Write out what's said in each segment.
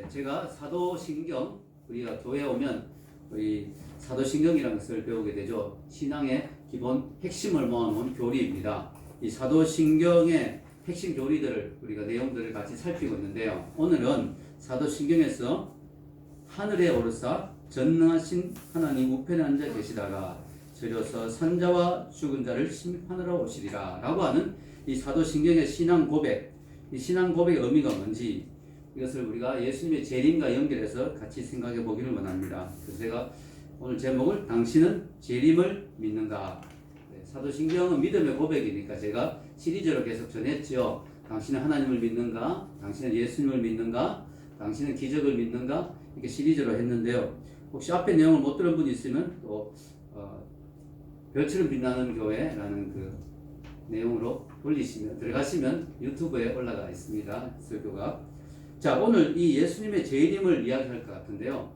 제가 사도신경, 우리가 교회에 오면 우리 사도신경이라는 것을 배우게 되죠. 신앙의 기본 핵심을 모아놓은 교리입니다. 이 사도신경의 핵심 교리들을 우리가 내용들을 같이 살피고 있는데요. 오늘은 사도신경에서 하늘에 오르사 전능하신 하나님 우편에 앉아 계시다가 저려서 산자와 죽은 자를 심판하러 오시리라 라고 하는 이 사도신경의 신앙 고백, 이 신앙 고백의 의미가 뭔지 이것을 우리가 예수님의 재림과 연결해서 같이 생각해 보기를 원합니다. 그래서 제가 오늘 제목을 당신은 재림을 믿는가? 사도신경은 믿음의 고백이니까 제가 시리즈로 계속 전했죠. 당신은 하나님을 믿는가? 당신은 예수님을 믿는가? 당신은 기적을 믿는가? 이렇게 시리즈로 했는데요. 혹시 앞에 내용을 못 들은 분이 있으면 또 별처럼 빛나는 교회라는 그 내용으로 들어가시면 유튜브에 올라가 있습니다. 설교가. 자, 오늘 이 예수님의 재림을 이야기할 것 같은데요.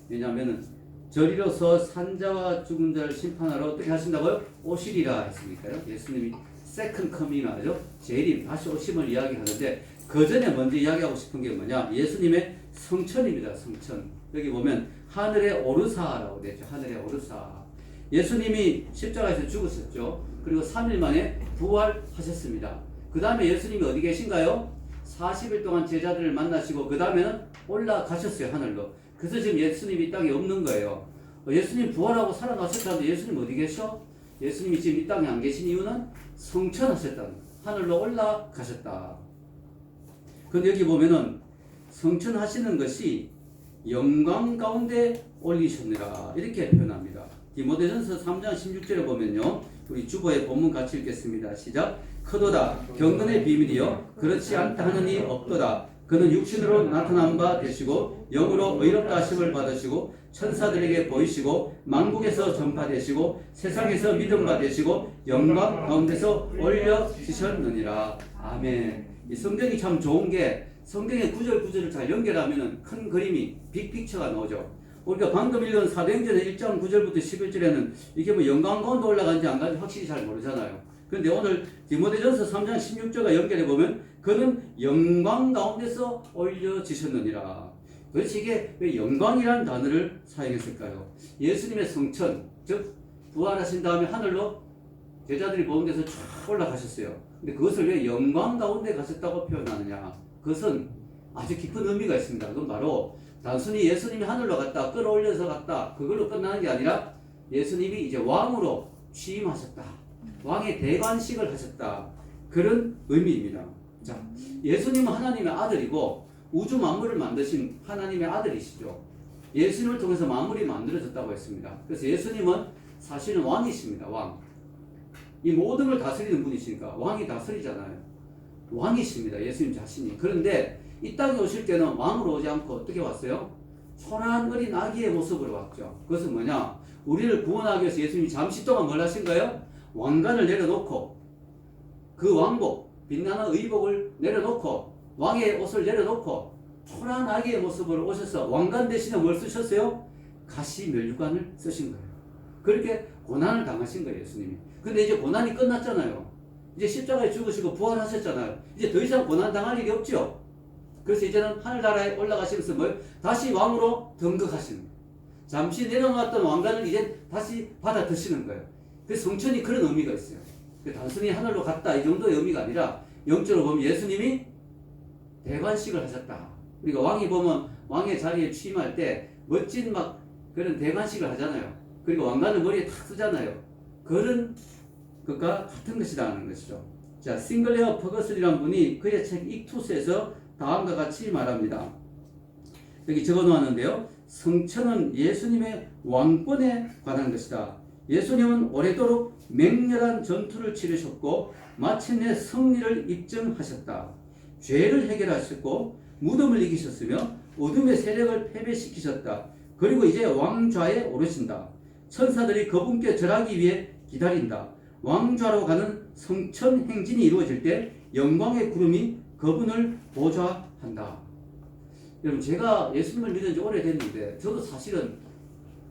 왜냐하면 저리로서 산자와 죽은 자를 심판하러 어떻게 하신다고요? 오시리라 했으니까요. 예수님이 세컨 커밍 하죠. 재림, 다시 오심을 이야기하는데 그 전에 먼저 이야기하고 싶은 게 뭐냐? 예수님의 성천입니다. 성천. 여기 보면 하늘에 오르사라고 되어 있죠. 하늘에 오르사. 예수님이 십자가에서 죽으셨죠. 그리고 3일 만에 부활하셨습니다. 그 다음에 예수님이 어디 계신가요? 40일 동안 제자들을 만나시고 그 다음에는 올라가셨어요. 하늘로. 그래서 지금 예수님이 이 땅에 없는 거예요. 예수님 부활하고 살아나셨다는데 예수님 어디 계셔? 예수님이 지금 이 땅에 안 계신 이유는 성천하셨다. 하늘로 올라가셨다. 근데 여기 보면은 성천하시는 것이 영광 가운데 올리셨느라 이렇게 표현합니다. 디모데전서 3장 16절에 보면요. 우리 주보의 본문 같이 읽겠습니다. 시작. 크도다 경건의 비밀이요 그렇지 않다 하는 이 없도다. 그는 육신으로 나타난 바 되시고 영으로 의롭다 하심을 받으시고 천사들에게 보이시고 만국에서 전파되시고 세상에서 믿음 받으시고 영광 가운데서 올려지셨느니라. 아멘. 이 성경이 참 좋은 게 성경의 구절을 잘 연결하면 큰 그림이 빅픽처가 나오죠. 우리가 방금 읽은 사도행전의 1장 9절부터 11절에는 이게 뭐 영광 가운데 올라간지 안 간지 확실히 잘 모르잖아요. 그런데 오늘 디모데전서 3장 16절과 연결해 보면 그는 영광 가운데서 올려지셨느니라. 도대체 이게 왜 영광이라는 단어를 사용했을까요? 예수님의 성천, 즉 부활하신 다음에 하늘로 제자들이 보는 데서 쭉 올라가셨어요. 근데 그것을 왜 영광 가운데 가셨다고 표현하느냐? 그것은 아주 깊은 의미가 있습니다. 그건 바로 단순히 예수님이 하늘로 갔다, 끌어올려서 갔다, 그걸로 끝나는 게 아니라 예수님이 이제 왕으로 취임하셨다. 왕의 대관식을 하셨다. 그런 의미입니다. 자, 예수님은 하나님의 아들이고 우주 만물을 만드신 하나님의 아들이시죠. 예수님을 통해서 만물이 만들어졌다고 했습니다. 그래서 예수님은 사실은 왕이십니다. 왕. 이 모든 걸 다스리는 분이시니까 왕이 다스리잖아요. 왕이십니다. 예수님 자신이. 그런데 이 땅에 오실 때는 왕으로 오지 않고 어떻게 왔어요? 초라한 어린 아기의 모습으로 왔죠. 그것은 뭐냐? 우리를 구원하기 위해서 예수님이 잠시 동안 뭘 하신 거예요? 왕관을 내려놓고 그 왕복, 빛나는 의복을 내려놓고 왕의 옷을 내려놓고 초라한 아기의 모습으로 오셔서 왕관 대신에 뭘 쓰셨어요? 가시 면류관을 쓰신 거예요. 그렇게 고난을 당하신 거예요. 예수님이. 근데 이제 고난이 끝났잖아요. 이제 십자가에 죽으시고 부활하셨잖아요. 이제 더 이상 고난 당할 일이 없죠. 그래서 이제는 하늘나라에 올라가시면서 뭘? 다시 왕으로 등극하시는 거예요. 잠시 내려놨던 왕관을 이제 다시 받아 드시는 거예요. 그래서 성천이 그런 의미가 있어요. 단순히 하늘로 갔다 이 정도의 의미가 아니라 영적으로 보면 예수님이 대관식을 하셨다. 우리가 왕이 보면 왕의 자리에 취임할 때 멋진 막 그런 대관식을 하잖아요. 그리고 왕관을 머리에 탁 쓰잖아요. 그런 것과 같은 것이라는 것이죠. 자, 싱글레어 퍼거슨이라는 분이 그의 책 익투스에서 다음과 같이 말합니다. 여기 적어 놓았는데요. 성천은 예수님의 왕권에 관한 것이다. 예수님은 오래도록 맹렬한 전투를 치르셨고 마침내 승리를 입증하셨다. 죄를 해결하셨고 무덤을 이기셨으며 어둠의 세력을 패배시키셨다. 그리고 이제 왕좌에 오르신다. 천사들이 그분께 절하기 위해 기다린다. 왕좌로 가는 성천 행진이 이루어질 때 영광의 구름이 그분을 보좌한다. 여러분, 제가 예수님을 믿은 지 오래됐는데 저도 사실은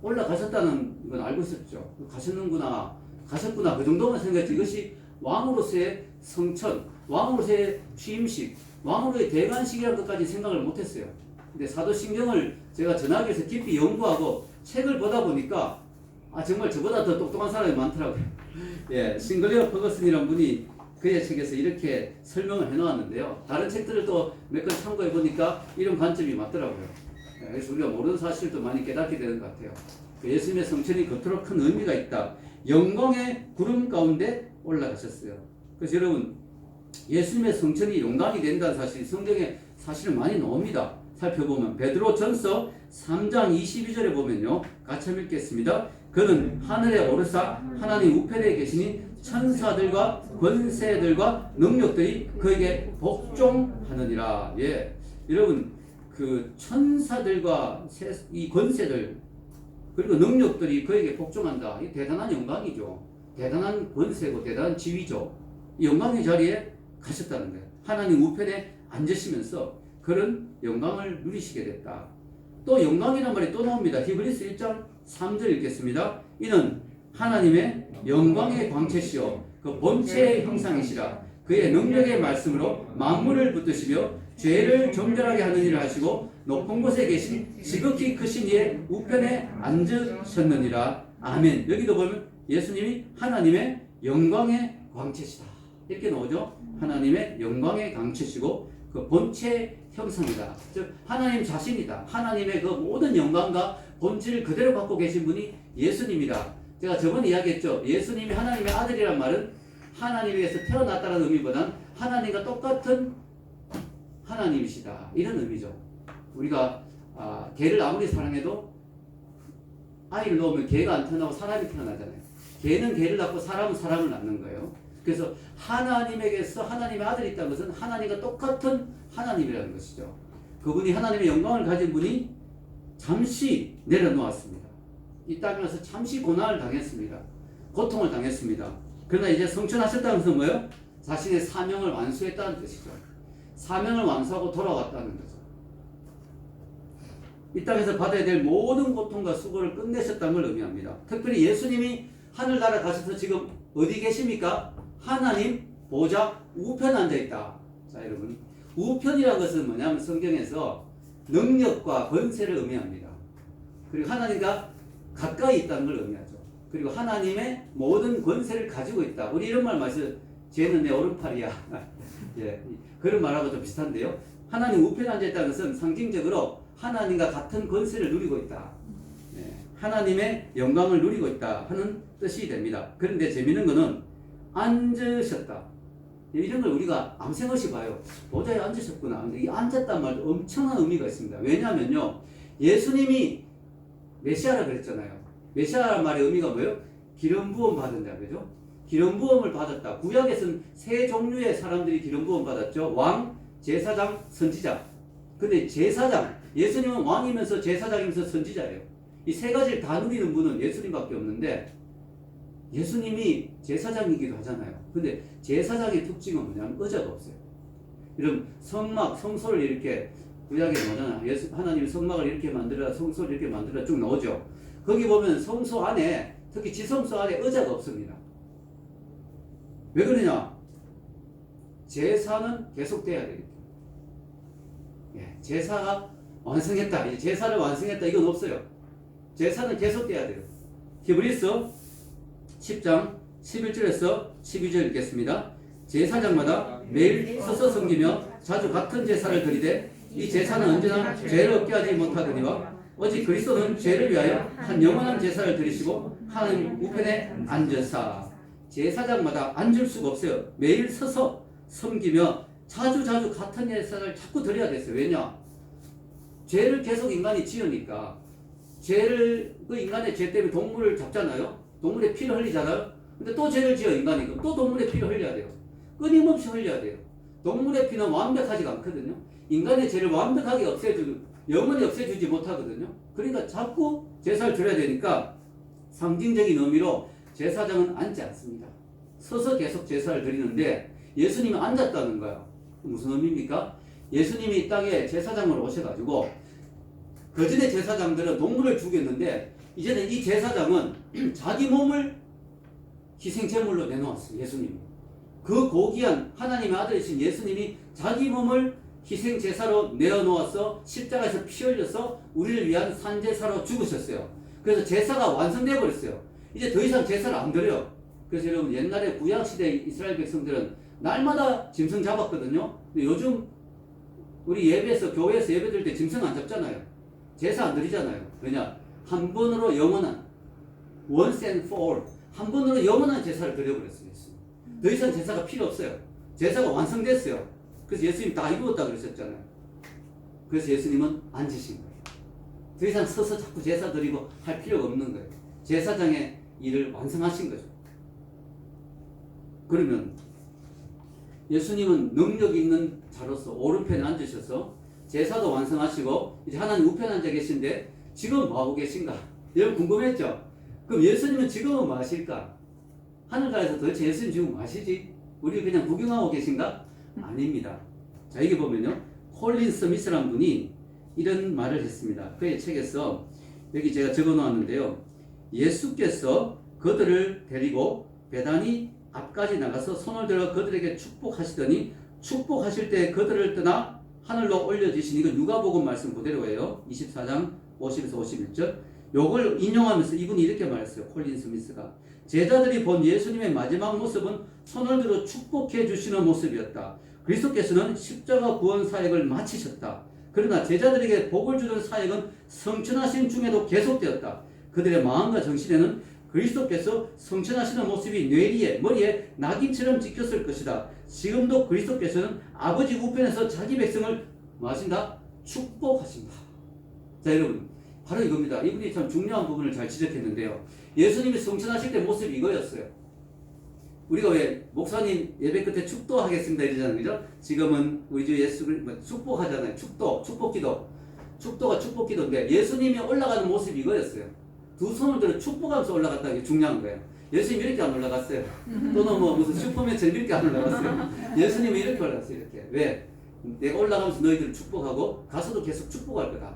올라가셨다는 건 알고 있었죠. 가셨구나 그 정도만 생각했지 이것이 왕으로서의 성천, 왕으로서의 취임식, 왕으로의 대관식이라는 것까지 생각을 못했어요. 근데 사도신경을 제가 전학에서 깊이 연구하고 책을 보다 보니까 정말 저보다 더 똑똑한 사람이 많더라고요. 예, 싱글레어 퍼거슨이라는 분이 그의 책에서 이렇게 설명을 해놓았는데요. 다른 책들을 또 몇 권 참고해 보니까 이런 관점이 맞더라고요. 예, 그래서 우리가 모르는 사실도 많이 깨닫게 되는 것 같아요. 예수님의 성천이 그토록 큰 의미가 있다. 영광의 구름 가운데 올라가셨어요. 그래서 여러분, 예수님의 성천이 영광이 된다는 사실이 성경에 사실은 많이 나옵니다. 살펴보면 베드로전서 3장 22절에 보면요, 같이 한번 읽겠습니다. 그는 하늘에 오르사 하나님 우편에 계시니 천사들과 권세들과 능력들이 그에게 복종하느니라. 예, 여러분, 그 천사들과 이 권세들 그리고 능력들이 그에게 복종한다. 이 대단한 영광이죠. 대단한 권세고 대단한 지위죠. 이 영광의 자리에 가셨다는 거예요. 하나님 우편에 앉으시면서 그런 영광을 누리시게 됐다. 또 영광이란 말이 또 나옵니다. 히브리서 1장 3절 읽겠습니다. 이는 하나님의 영광의 광채시요 그 본체의 형상이시라. 그의 능력의 말씀으로 만물을 붙드시며 죄를 정결하게 하는 일을 하시고 높은 곳에 계신 지극히 크신 이의 우편에 앉으셨느니라. 아멘. 여기도 보면 예수님이 하나님의 영광의 광채시다. 이렇게 나오죠. 하나님의 영광의 광채시고 그 본체 형상이다. 즉 하나님 자신이다. 하나님의 그 모든 영광과 본질을 그대로 갖고 계신 분이 예수님이다. 제가 저번에 이야기했죠. 예수님이 하나님의 아들이란 말은 하나님에게서 태어났다는 의미보다는 하나님과 똑같은 하나님이시다. 이런 의미죠. 우리가 개를 아무리 사랑해도 아이를 놓으면 개가 안 태어나고 사람이 태어나잖아요. 개는 개를 낳고 사람은 사람을 낳는 거예요. 그래서 하나님에게서 하나님의 아들이 있다는 것은 하나님과 똑같은 하나님이라는 것이죠. 그분이 하나님의 영광을 가진 분이 잠시 내려놓았습니다. 이 땅에 와서 잠시 고난을 당했습니다. 고통을 당했습니다. 그러나 이제 성천하셨다는 것은 뭐예요? 자신의 사명을 완수했다는 뜻이죠. 사명을 완수하고 돌아왔다는 거죠. 이 땅에서 받아야 될 모든 고통과 수고를 끝내셨다는 걸 의미합니다. 특별히 예수님이 하늘나라 가셔서 지금 어디 계십니까? 하나님 보좌 우편 앉아있다. 자, 여러분, 우편이라는 것은 뭐냐면 성경에서 능력과 권세를 의미합니다. 그리고 하나님과 가까이 있다는 걸 의미하죠. 그리고 하나님의 모든 권세를 가지고 있다. 우리 이런 말 마셔. 쟤는 내 오른팔이야. 예, 그런 말하고 좀 비슷한데요. 하나님 우편에 앉아있다는 것은 상징적으로 하나님과 같은 권세를 누리고 있다. 예, 하나님의 영광을 누리고 있다 하는 뜻이 됩니다. 그런데 재미있는 것은 앉으셨다. 이런 걸 우리가 아무 생각 없이 봐요. 보좌에 앉으셨구나. 근데 이 앉았단 말도 엄청난 의미가 있습니다. 왜냐하면요, 예수님이 메시아라 그랬잖아요. 메시아란 말의 의미가 뭐예요? 기름 부음 받은다, 그죠? 기름 부음을 받았다. 구약에서는 세 종류의 사람들이 기름 부음 받았죠. 왕, 제사장, 선지자. 근데 제사장, 예수님은 왕이면서 제사장이면서 선지자예요. 이 세 가지를 다 누리는 분은 예수님밖에 없는데 예수님이 제사장이기도 하잖아요. 근데 제사장의 특징은 뭐냐면 의자가 없어요. 이런 성막, 성소를 이렇게 구약에 나오잖아요. 하나님이 성막을 이렇게 만들어, 성소를 이렇게 만들어 쭉 나오죠. 거기 보면 성소 안에, 특히 지성소 안에 의자가 없습니다. 왜 그러냐? 제사는 계속돼야 되겠다. 예, 제사가 완성했다. 이제 제사를 완성했다. 이건 없어요. 제사는 계속돼야 돼요. 히브리서 10장 11절에서 12절 읽겠습니다. 제사장마다 매일 서서 섬기며 자주 같은 제사를 드리되 이 제사는 언제나 죄를 없게 하지 못하더니와 오직 그리스도는 죄를 위하여 한 영원한 제사를 드리시고 하나님 우편에 앉으사. 제사장마다 앉을 수가 없어요. 매일 서서 섬기며 자주 같은 제사를 자꾸 드려야 됐어요. 왜냐? 죄를 계속 인간이 지으니까 죄를, 그 인간의 죄 때문에 동물을 잡잖아요. 동물의 피를 흘리잖아요. 근데 또 죄를 지어 인간이. 그럼 또 동물의 피를 흘려야 돼요. 끊임없이 흘려야 돼요. 동물의 피는 완벽하지가 않거든요. 인간의 죄를 완벽하게 영원히 없애주지 못하거든요. 그러니까 자꾸 제사를 드려야 되니까 상징적인 의미로 제사장은 앉지 않습니다. 서서 계속 제사를 드리는데 예수님은 앉았다는 거예요. 무슨 의미입니까? 예수님이 이 땅에 제사장으로 오셔가지고 그전에 제사장들은 동물을 죽였는데 이제는 이 제사장은 자기 몸을 희생제물로 내놓았어요. 예수님이. 그 고귀한 하나님의 아들이신 예수님이 자기 몸을 희생 제사로 내어놓아서 십자가에서 피 흘려서 우리를 위한 산제사로 죽으셨어요. 그래서 제사가 완성되어 버렸어요. 이제 더 이상 제사를 안 드려요. 그래서 여러분 옛날에 구약시대 이스라엘 백성들은 날마다 짐승 잡았거든요. 근데 요즘 우리 예배에서 교회에서 예배 드릴 때 짐승 안 잡잖아요. 제사 안 드리잖아요. 왜냐? 한 번으로 영원한 once and for all 한 번으로 영원한 제사를 드려버렸어요. 더 이상 제사가 필요 없어요. 제사가 완성됐어요. 그래서 예수님 다 이루었다 그러셨잖아요. 그래서 예수님은 앉으신 거예요. 더 이상 서서 자꾸 제사 드리고 할 필요가 없는 거예요. 제사장의 일을 완성하신 거죠. 그러면 예수님은 능력 있는 자로서 오른편에 앉으셔서 제사도 완성하시고 이제 하나님 우편에 앉아 계신데 지금 뭐 하고 계신가? 여러분 궁금했죠? 그럼 예수님은 지금은 뭐 하실까? 하늘나라에서 도대체 예수님 지금 뭐 하시지? 우리 그냥 구경하고 계신가? 아닙니다. 자, 여기 보면요. 콜린 스미스라는 분이 이런 말을 했습니다. 그의 책에서 여기 제가 적어 놓았는데요. 예수께서 그들을 데리고 배단이 앞까지 나가서 손을 들어 그들에게 축복하시더니 축복하실 때 그들을 떠나 하늘로 올려주신 이건 누가복음 말씀 그대로예요. 24장 50에서 51절. 요걸 인용하면서 이분이 이렇게 말했어요. 콜린 스미스가. 제자들이 본 예수님의 마지막 모습은 손을 들어 축복해 주시는 모습이었다. 그리스도께서는 십자가 구원 사역을 마치셨다. 그러나 제자들에게 복을 주는 사역은 성천하신 중에도 계속되었다. 그들의 마음과 정신에는 그리스도께서 성천하시는 모습이 뇌리에 머리에 낙인처럼 찍혔을 것이다. 지금도 그리스도께서는 아버지 우편에서 자기 백성을 뭐 하신다? 축복하신다. 자, 여러분 바로 이겁니다. 이분이 참 중요한 부분을 잘 지적했는데요. 예수님이 성천하실 때 모습이 이거였어요. 우리가 왜 목사님 예배 끝에 축도하겠습니다 이러잖아요. 그죠? 지금은 우리 주 예수를 축복하잖아요. 축복기도. 축도가 축복기도인데 예수님이 올라가는 모습이 이거였어요. 두 손을 들어 축복하면서 올라갔다는 게 중요한 거예요. 예수님 이렇게 안 올라갔어요. 또는 뭐 무슨 슈퍼맨처럼 이렇게 안 올라갔어요. 예수님은 이렇게 올라갔어요. 이렇게. 왜? 내가 올라가면서 너희들을 축복하고 가서도 계속 축복할 거다.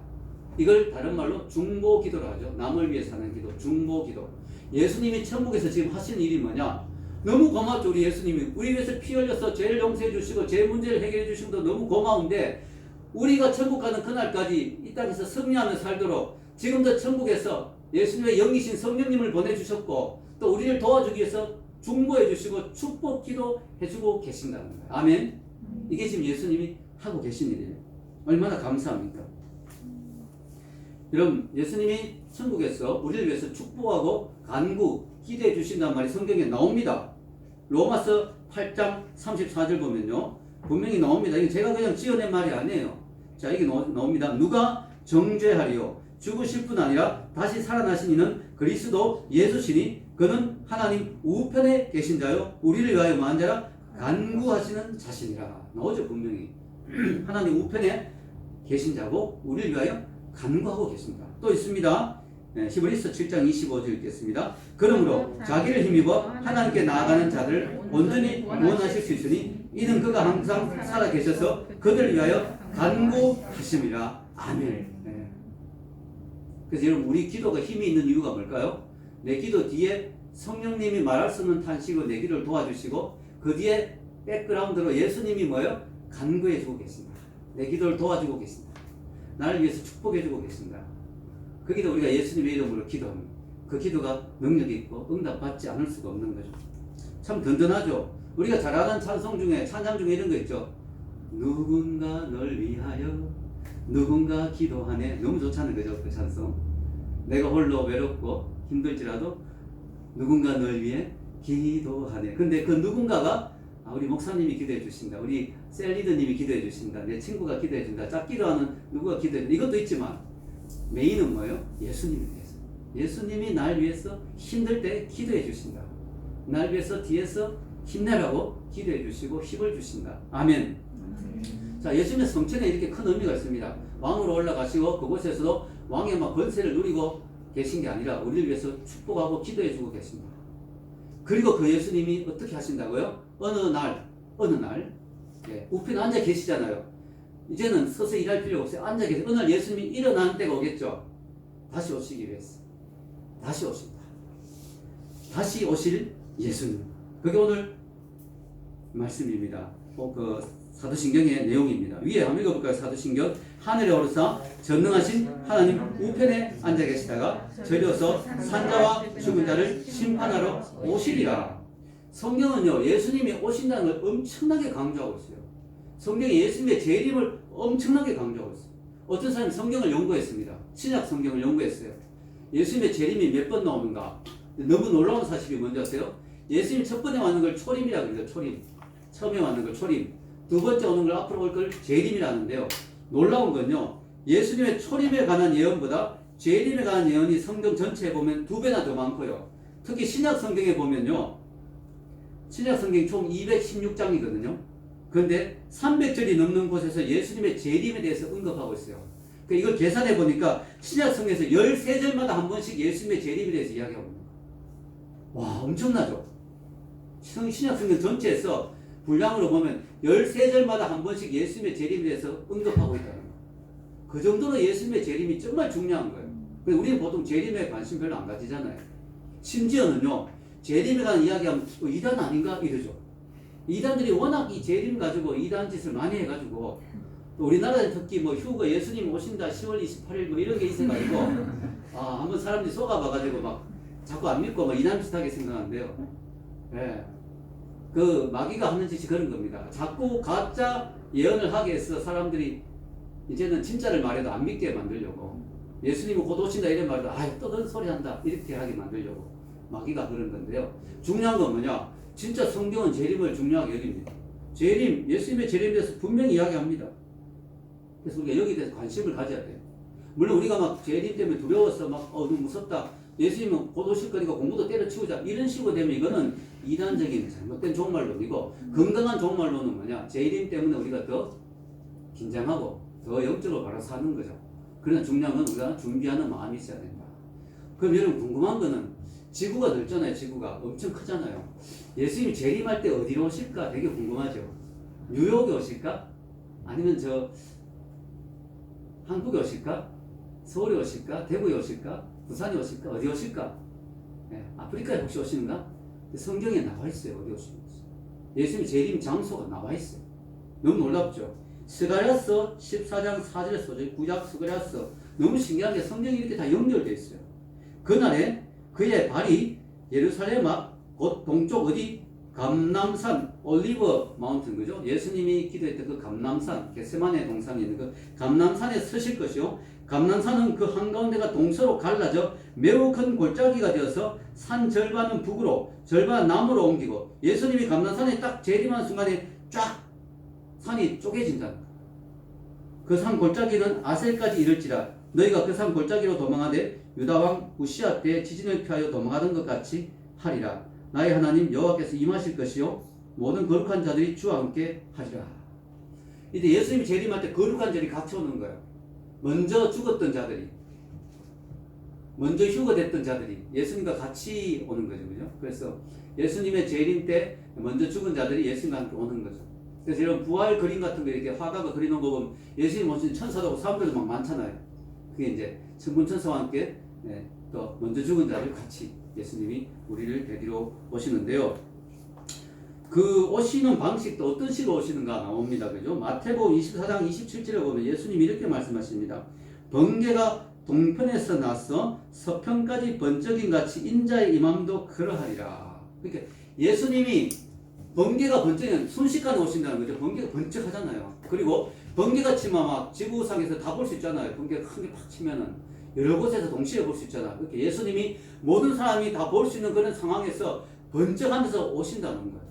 이걸 다른 말로 중보기도로 하죠. 남을 위해서 하는 기도, 중보기도. 예수님이 천국에서 지금 하시는 일이 뭐냐? 너무 고맙죠. 우리 예수님이 우리 위해서 피 흘려서 죄를 용서해 주시고 죄 문제를 해결해 주신 것도 너무 고마운데 우리가 천국 가는 그날까지 이 땅에서 승리하며 살도록 지금도 천국에서 예수님의 영이신 성령님을 보내주셨고 또 우리를 도와주기 위해서 중보해 주시고 축복 기도 해주고 계신다는 거예요. 아멘. 이게 지금 예수님이 하고 계신 일이에요. 얼마나 감사합니까? 여러분 예수님이 천국에서 우리를 위해서 축복하고 간구 기도해 주신다는 말이 성경에 나옵니다. 로마서 8장 34절 보면요 분명히 나옵니다. 이게 제가 그냥 지어낸 말이 아니에요. 자, 이게 나옵니다. 누가 정죄하리요? 죽으실 뿐 아니라 다시 살아나신 이는 그리스도 예수시니 그는 하나님 우편에 계신 자요 우리를 위하여 만자라 간구하시는 자신이라. 나오죠 분명히. 하나님 우편에 계신 자고 우리를 위하여 간구하고 계십니다. 또 있습니다. 히브리서 7장 25절 읽겠습니다. 그러므로 자기를 힘입어 하나님께 나아가는 자들을 온전히 구원하실 수 있으니 이는 그가 항상 살아 계셔서 그들을 위하여 간구하심이라. 아멘. 그래서 여러분 우리 기도가 힘이 있는 이유가 뭘까요? 내 기도 뒤에 성령님이 말할 수 없는 탄식으로 내 기도를 도와주시고 그 뒤에 백그라운드로 예수님이 뭐예요? 간구해주고 계십니다. 내 기도를 도와주고 계십니다. 나를 위해서 축복해주고 계십니다. 그 기도 우리가 예수님의 이름으로 기도합니다. 그 기도가 능력이 있고 응답받지 않을 수가 없는 거죠. 참 든든하죠. 우리가 잘 아는 찬송 중에 찬양 중에 이런 거 있죠. 누군가 널 위하여 누군가 기도하네. 너무 좋잖아요. 그죠? 그 찬송. 내가 홀로 외롭고 힘들지라도 누군가 널 위해 기도하네. 근데 그 누군가가 우리 목사님이 기도해 주신다. 우리 셀리드님이 기도해 주신다. 내 친구가 기도해 준다. 짝기도 하는 누구가 기도해 준다. 이것도 있지만 메인은 뭐예요? 예수님이 위해서. 예수님이 날 위해서 힘들 때 기도해 주신다. 날 위해서 뒤에서 힘내라고 기도해 주시고 힘을 주신다. 아멘. 자, 예수님의 성천에 이렇게 큰 의미가 있습니다. 왕으로 올라가시고 그곳에서도 왕의 막 권세를 누리고 계신 게 아니라 우리를 위해서 축복하고 기도해 주고 계십니다. 그리고 그 예수님이 어떻게 하신다고요? 어느 날 우편에 앉아 계시잖아요. 이제는 서서 일할 필요가 없어요. 앉아 계세요. 어느 날 예수님이 일어나는 때가 오겠죠. 다시 오시기 위해서. 다시 오신다. 다시 오실 예수님. 그게 오늘 말씀입니다. 그 사도신경의 내용입니다. 위에 한번 읽어볼까요? 사도신경. 하늘에 오르사 전능하신 하나님 우편에 앉아 계시다가 저리어서 산자와 죽은 자를 심판하러 오시리라. 성경은요, 예수님이 오신다는 걸 엄청나게 강조하고 있어요. 성경이 예수님의 재림을 엄청나게 강조하고 있어요. 어떤 사람이 성경을 연구했습니다. 신약 성경을 연구했어요. 예수님의 재림이 몇 번 나오는가? 너무 놀라운 사실이 뭔지 아세요? 예수님 첫 번에 왔는 걸 초림이라고 그러죠. 초림. 처음에 왔는 걸 초림. 두 번째 오는 걸 앞으로 올 걸 재림이라는데요. 놀라운 건요, 예수님의 초림에 관한 예언보다 재림에 관한 예언이 성경 전체에 보면 2배나 더 많고요. 특히 신약 성경에 보면요, 신약 성경이 총 216장이거든요. 그런데 300절이 넘는 곳에서 예수님의 재림에 대해서 언급하고 있어요. 그러니까 이걸 계산해 보니까 신약 성경에서 13절마다 한 번씩 예수님의 재림에 대해서 이야기하고 있는 거예요. 와, 엄청나죠? 신약 성경 전체에서 분량으로 보면 13절마다 한 번씩 예수님의 재림에 대해서 언급하고 있다는 거예요. 그 정도로 예수님의 재림이 정말 중요한 거예요. 그래서 우리는 보통 재림에 관심 별로 안 가지잖아요. 심지어는요, 재림에 관한 이야기하면 이단 아닌가? 이러죠. 이단들이 워낙 이 재림 가지고 이단 짓을 많이 해가지고, 또 우리나라에 특히 뭐 휴거 예수님 오신다 10월 28일 뭐 이런 게 있어가지고, 한번 사람들이 속아봐가지고 막 자꾸 안 믿고 막 이단 짓하게 생각하는데요. 예. 그 마귀가 하는 짓이 그런 겁니다. 자꾸 가짜 예언을 하게 해서 사람들이 이제는 진짜를 말해도 안 믿게 만들려고, 예수님은 곧 오신다 이런 말도 또 그런 소리 한다 이렇게 하게 만들려고 마귀가 그런 건데요. 중요한 건 뭐냐? 진짜 성경은 재림을 중요하게 여깁니다. 재림, 예수님의 재림에 대해서 분명히 이야기합니다. 그래서 우리가 여기에 대해서 관심을 가져야 돼요. 물론 우리가 막 재림 때문에 두려워서 막 너무 무섭다, 예수님은 곧 오실 거니까 공부도 때려치우자 이런 식으로 되면 이거는 이단적인 잘못된 종말론이고, 건강한 종말론은 뭐냐? 재림 때문에 우리가 더 긴장하고 더 영적으로 바로 사는 거죠. 그러나 중요한 건 우리가 준비하는 마음이 있어야 된다. 그럼 여러분 궁금한 거는, 지구가 넓잖아요. 지구가 엄청 크잖아요. 예수님이 재림할 때 어디로 오실까 되게 궁금하죠. 뉴욕에 오실까? 아니면 한국에 오실까? 서울에 오실까? 대구에 오실까? 부산에 오실까? 어디 오실까? 아프리카에 혹시 오시는가? 성경에 나와 있어요. 어디 오시는지. 예수님 재림 장소가 나와 있어요. 너무 놀랍죠? 스가랴서 14장 4절에 써져, 구약 스가랴서. 너무 신기한 게 성경이 이렇게 다 연결되어 있어요. 그날에 그의 발이 예루살렘 앞 곧 동쪽 어디? 감람산, 올리브 마운틴, 그죠? 예수님이 기도했던 그 감람산, 겟세마네 동산에 있는 그 감람산에 서실 것이요. 감람산은 그 한가운데가 동서로 갈라져 매우 큰 골짜기가 되어서 산 절반은 북으로 절반은 남으로 옮기고, 예수님이 감람산에 딱 재림하는 순간에 쫙 산이 쪼개진다. 그 산 골짜기는 아셀까지 이를지라. 너희가 그 산 골짜기로 도망하되 유다왕 우시아 때 지진을 피하여 도망하던 것 같이 하리라. 나의 하나님 여호와께서 임하실 것이요 모든 거룩한 자들이 주와 함께 하리라. 이제 예수님이 재림할 때 거룩한 자들이 같이 오는 거예요. 먼저 죽었던 자들이, 먼저 휴거됐던 자들이 예수님과 같이 오는 거죠. 그죠? 그래서 예수님의 재림 때 먼저 죽은 자들이 예수님과 함께 오는 거죠. 그래서 이런 부활 그림 같은 거 이렇게 화가가 그리는 거 보면 예수님 오신 천사도 사람들도 막 많잖아요. 그게 이제 천군천사와 함께 또 먼저 죽은 자들 같이 예수님이 우리를 데리러 오시는데요. 그 오시는 방식도 어떤 식으로 오시는가 나옵니다. 그죠? 마태복음 24장 27절에 보면 예수님이 이렇게 말씀하십니다. 번개가 동편에서 나서 서편까지 번쩍임 같이 인자의 임함도 그러하리라. 그러니까 예수님이 번개가 번쩍이면 순식간에 오신다는 거죠. 번개가 번쩍하잖아요. 그리고 번개가 치면 막 지구상에서 다 볼 수 있잖아요. 번개가 큰 게 팍 치면은 여러 곳에서 동시에 볼 수 있잖아. 그렇게 예수님이 모든 사람이 다 볼 수 있는 그런 상황에서 번쩍하면서 오신다는 거예요.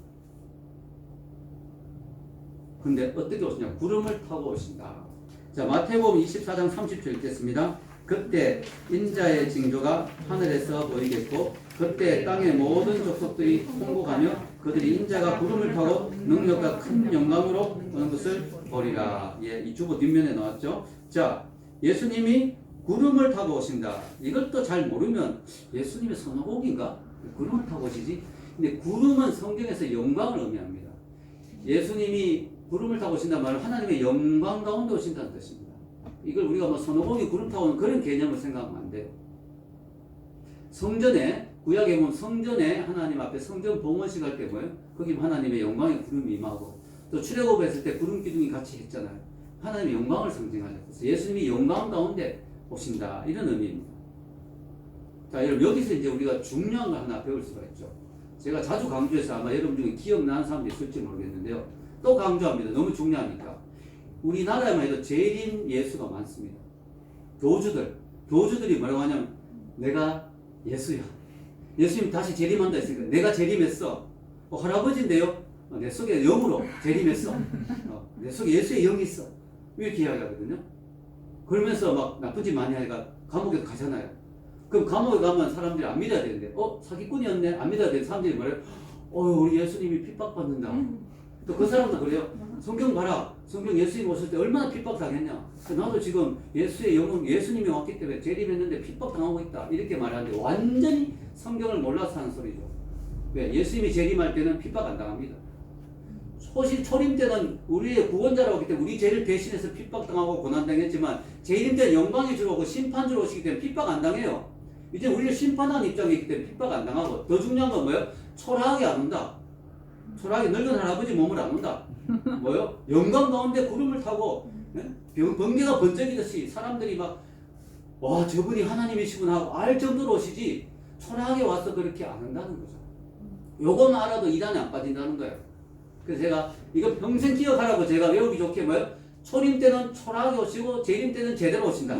근데 어떻게 오시냐? 구름을 타고 오신다. 자, 마태복음 24장 30절 읽겠습니다. 그때 인자의 징조가 하늘에서 보이겠고 그때 땅의 모든 족속들이 통곡하며 그들이 인자가 구름을 타고 능력과 큰 영광으로 오는 것을 보리라. 예, 이 주보 뒷면에 나왔죠. 자, 예수님이 구름을 타고 오신다. 이것도 잘 모르면 예수님의 선호곡인가? 구름을 타고 오시지? 근데 구름은 성경에서 영광을 의미합니다. 예수님이 구름을 타고 오신다는 말은 하나님의 영광 가운데 오신다는 뜻입니다. 이걸 우리가 뭐 선호곡이 구름 타고 오는 그런 개념을 생각하면 안 돼요. 성전에, 구약에 보면 성전에 하나님 앞에 성전 봉헌식 할 때 뭐예요? 거기 하나님의 영광의 구름이 임하고, 또 출애굽 했을 때 구름 기둥이 같이 했잖아요. 하나님의 영광을 상징하셨어요. 예수님이 영광 가운데 오신다. 이런 의미입니다. 자, 여러분 여기서 이제 우리가 중요한 거 하나 배울 수가 있죠. 제가 자주 강조해서 아마 여러분 중에 기억나는 사람들이 있을지 모르겠는데요. 또 강조합니다. 너무 중요하니까. 우리나라에만 해도 재림 예수가 많습니다. 교주들이 뭐라고 하냐면 내가 예수야. 예수님 다시 재림한다 했으니까 내가 재림했어. 할아버지인데요. 내 속에 영으로 재림했어. 내 속에 예수의 영이 있어. 이렇게 이야기하거든요. 그러면서 막 나쁜 짓 많이 하니까 감옥에 가잖아요. 그럼 감옥에 가면 사람들이 안 믿어야 되는데 사기꾼이었네? 안 믿어야 되는 사람들이 말해요. 우리 예수님이 핍박받는다. 또 그 사람도 그래요. 성경 봐라. 성경 예수님 오실 때 얼마나 핍박당했냐. 나도 지금 예수의 영은 예수님이 왔기 때문에 재림했는데 핍박당하고 있다. 이렇게 말하는데 완전히 성경을 몰라서 하는 소리죠. 왜? 예수님이 재림할 때는 핍박 안 당합니다. 초림 때는 우리의 구원자라고 하기 때문에 우리 죄를 대신해서 핍박당하고 고난당했지만 재림 때는 영광이 주러 오고 심판 주러 오시기 때문에 핍박 안 당해요. 이제 우리를 심판하는 입장이기 때문에 핍박 안 당하고 더 중요한 건 뭐예요? 초라하게 안 온다. 초라하게 늙은 할아버지 몸을 안 온다. 뭐요? 영광 가운데 구름을 타고 번개가 번쩍이듯이 사람들이 막 와 저분이 하나님이시구나 하고 알 정도로 오시지 초라하게 와서 그렇게 안 한다는 거죠. 요거만 알아도 이단에 안 빠진다는 거예요. 그래서 제가 이거 평생 기억하라고 제가 외우기 좋게 뭐예요? 초림 때는 초라하게 오시고 재림 때는 제대로 오신다.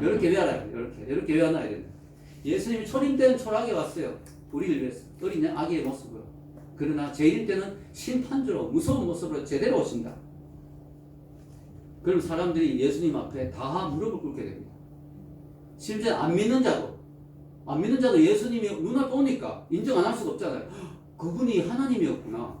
이렇게 외워놔요. 이렇게 외워놔야 된다. 예수님이 초림 때는 초라하게 왔어요. 우리를 위해서 어린 아기의 모습으로. 그러나 재림 때는 심판주로 무서운 모습으로 제대로 오신다. 그럼 사람들이 예수님 앞에 다 무릎을 꿇게 됩니다. 심지어 안 믿는 자도 예수님이 눈을 보니까 인정 안 할 수가 없잖아요. 그분이 하나님이었구나.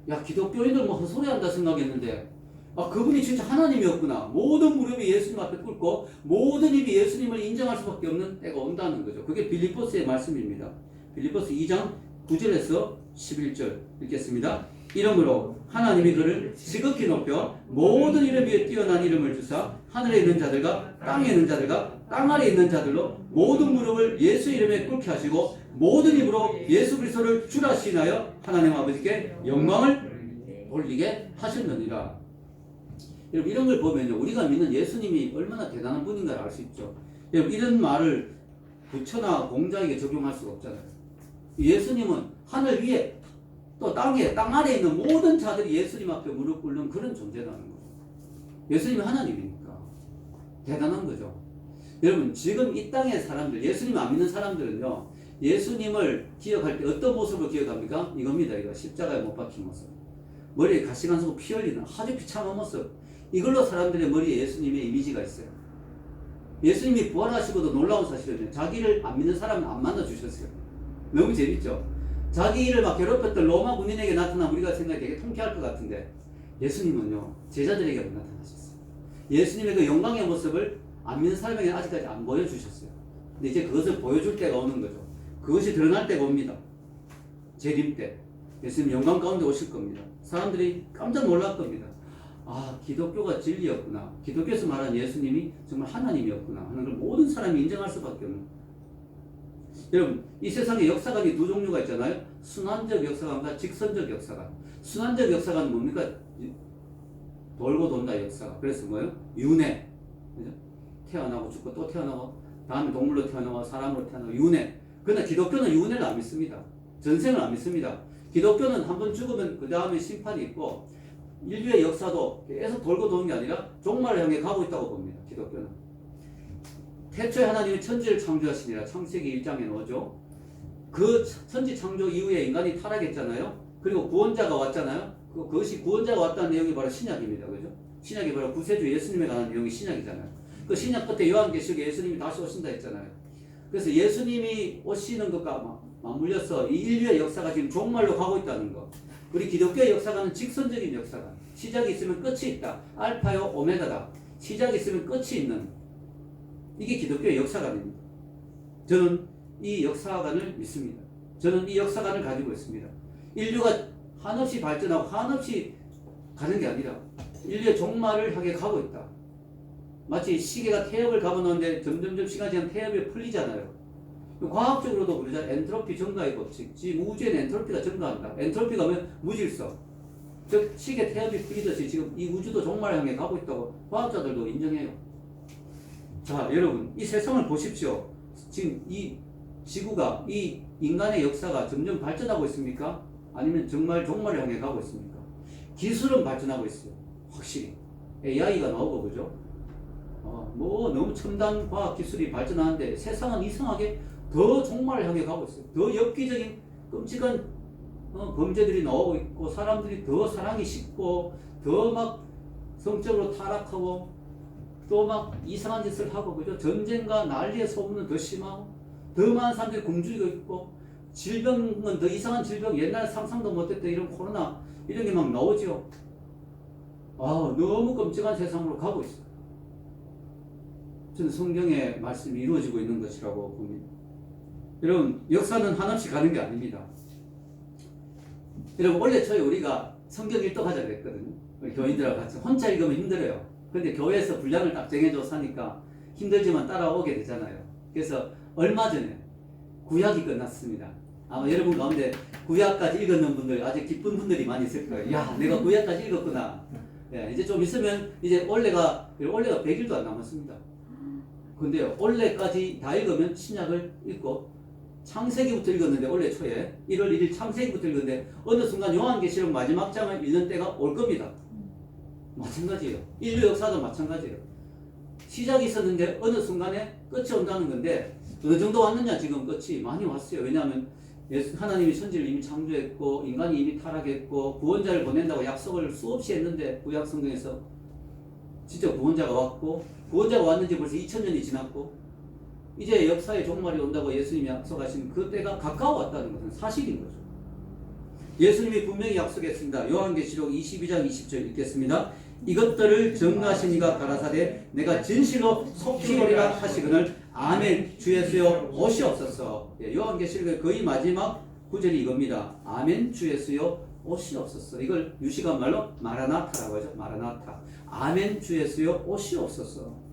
야, 기독교인들 뭐 헛소리한다 생각했는데 그분이 진짜 하나님이었구나. 모든 무릎이 예수님 앞에 꿇고 모든 입이 예수님을 인정할 수밖에 없는 때가 온다는 거죠. 그게 빌립보스의 말씀입니다. 빌립보스 2장 9절에서 11절 읽겠습니다. 이러므로 하나님이 그를 지극히 높여 모든 이름 위에 뛰어난 이름을 주사 하늘에 있는 자들과 땅에 있는 자들과 땅 아래에 있는 자들로 모든 무릎을 예수 이름에 꿇게 하시고 모든 입으로 예수 그리스도를 주라 시인하여 하나님 아버지께 영광을 돌리게 하셨느니라. 여러분 이런 걸 보면요 우리가 믿는 예수님이 얼마나 대단한 분인가를 알 수 있죠. 여러분 이런 말을 부처나 공자에게 적용할 수가 없잖아요. 예수님은 하늘 위에 또 땅에 땅 아래에 있는 모든 자들이 예수님 앞에 무릎 꿇는 그런 존재라는 거죠. 예수님이 하나님이니까 대단한 거죠. 여러분 지금 이 땅의 사람들 예수님 안 믿는 사람들은요 예수님을 기억할 때 어떤 모습으로 기억합니까? 이겁니다. 이거 십자가에 못 박힌 모습, 머리에 가시관 쓰고 피 흘리는 아주 비참한 모습. 이걸로 사람들의 머리에 예수님의 이미지가 있어요. 예수님이 부활하시고도 놀라운 사실은요 자기를 안 믿는 사람은 안 만나주셨어요. 너무 재밌죠? 자기를 막 괴롭혔던 로마 군인에게 나타나면 우리가 생각이 되게 통쾌할 것 같은데 예수님은요 제자들에게만 나타나셨어요. 예수님의 그 영광의 모습을 안 믿는 사람에게 아직까지 안 보여주셨어요. 근데 이제 그것을 보여줄 때가 오는 거죠. 그것이 드러날 때가 옵니다. 재림 때 예수님 영광 가운데 오실 겁니다. 사람들이 깜짝 놀랄 겁니다. 기독교가 진리였구나. 기독교에서 말하는 예수님이 정말 하나님이었구나 하는 걸 모든 사람이 인정할 수밖에 없는. 여러분 이 세상에 역사관이 두 종류가 있잖아요. 순환적 역사관과 직선적 역사관. 순환적 역사관은 뭡니까? 돌고 돈다 역사가. 그래서 뭐예요? 윤회. 그죠? 태어나고 죽고 또 태어나고 다음에 동물로 태어나고 사람으로 태어나고 윤회. 그러나 기독교는 윤회를 안 믿습니다. 전생을 안 믿습니다. 기독교는 한번 죽으면 그 다음에 심판이 있고 인류의 역사도 계속 돌고 도는 게 아니라 종말을 향해 가고 있다고 봅니다. 기독교는. 태초에 하나님이 천지를 창조하시니라. 창세기 1장에 나오죠. 그 천지 창조 이후에 인간이 타락했잖아요. 그리고 구원자가 왔잖아요. 그것이 구원자가 왔다는 내용이 바로 신약입니다. 그죠? 신약이 바로 구세주 예수님에 관한 내용이 신약이잖아요. 그 신약 끝에 요한계시록에 예수님이 다시 오신다 했잖아요. 그래서 예수님이 오시는 것과 맞물려서 이 인류의 역사가 지금 종말로 가고 있다는 것. 우리 기독교의 역사가는 직선적인 역사가. 시작이 있으면 끝이 있다. 알파요 오메가다. 시작이 있으면 끝이 있는. 이게 기독교의 역사관입니다. 저는 이 역사관을 믿습니다. 저는 이 역사관을 가지고 있습니다. 인류가 한없이 발전하고 한없이 가는 게 아니라 인류의 종말을 향해 가고 있다. 마치 시계가 태엽을 감아놓는데 점점점 시간이 지나면 태엽이 풀리잖아요. 과학적으로도 그러잖아요. 엔트로피 증가의 법칙. 지금 우주에는 엔트로피가 증가한다. 엔트로피가 뭐면 무질서. 즉 시계 태엽이 풀리듯이 지금 이 우주도 종말을 향해 가고 있다고 과학자들도 인정해요. 자, 여러분 이 세상을 보십시오. 지금 이 지구가, 이 인간의 역사가 점점 발전하고 있습니까? 아니면 정말 종말을 향해 가고 있습니까? 기술은 발전하고 있어요. 확실히 AI가 나오고 그죠? 뭐 너무 첨단 과학 기술이 발전하는데 세상은 이상하게 더 종말을 향해 가고 있어요. 더 엽기적인 끔찍한 범죄들이 나오고 있고, 사람들이 더 사랑이 식고, 더 막 성적으로 타락하고, 또 막 이상한 짓을 하고, 그죠? 전쟁과 난리의 소문은 더 심하고, 더 많은 사람들이 굶주리고 있고, 질병은 더 이상한 질병, 옛날에 상상도 못했던 이런 코로나, 이런 게 막 나오죠. 너무 끔찍한 세상으로 가고 있어요. 저는 성경의 말씀이 이루어지고 있는 것이라고 봅니다. 여러분, 역사는 한없이 가는 게 아닙니다. 여러분, 원래 초에 우리가 성경 읽도 하자 그랬거든요. 우리 교인들하고 같이. 혼자 읽으면 힘들어요. 근데 교회에서 분량을 딱 정해줘서 하니까 힘들지만 따라오게 되잖아요. 그래서 얼마 전에 구약이 끝났습니다. 아마 여러분 가운데 구약까지 읽었는 분들 아주 기쁜 분들이 많이 있을 거예요. 야, 내가 구약까지 읽었구나. 이제 좀 있으면 이제 원래가 100일도 안 남았습니다. 근데요, 원래까지 다 읽으면 신약을 읽고 창세기부터 읽었는데, 원래 초에 1월 1일 창세기부터 읽었는데 어느 순간 요한계시록 마지막 장을 읽는 때가 올 겁니다. 마찬가지예요. 인류 역사도 마찬가지예요. 시작이 있었는데 어느 순간에 끝이 온다는 건데, 어느 정도 왔느냐? 지금 끝이 많이 왔어요. 왜냐하면 하나님이 천지를 이미 창조했고, 인간이 이미 타락했고, 구원자를 보낸다고 약속을 수없이 했는데, 구약 성경에서 진짜 구원자가 왔고, 구원자가 왔는지 벌써 2000년이 지났고, 이제 역사의 종말이 온다고 예수님이 약속하신 그 때가 가까워왔다는 것은 사실인 거죠. 예수님이 분명히 약속했습니다. 요한계시록 22장 20절 읽겠습니다. 이것들을 전가하신 이가 가라사대 내가 진실로 속히 오리라 하시거늘 아멘 주 예수여 오시옵소서. 요한계시록의 거의 마지막 구절이 이겁니다. 아멘 주 예수여 오시옵소서. 이걸 유시간 말로 마라나타라고 하죠. 마라나타. 아멘 주 예수여 오시옵소서.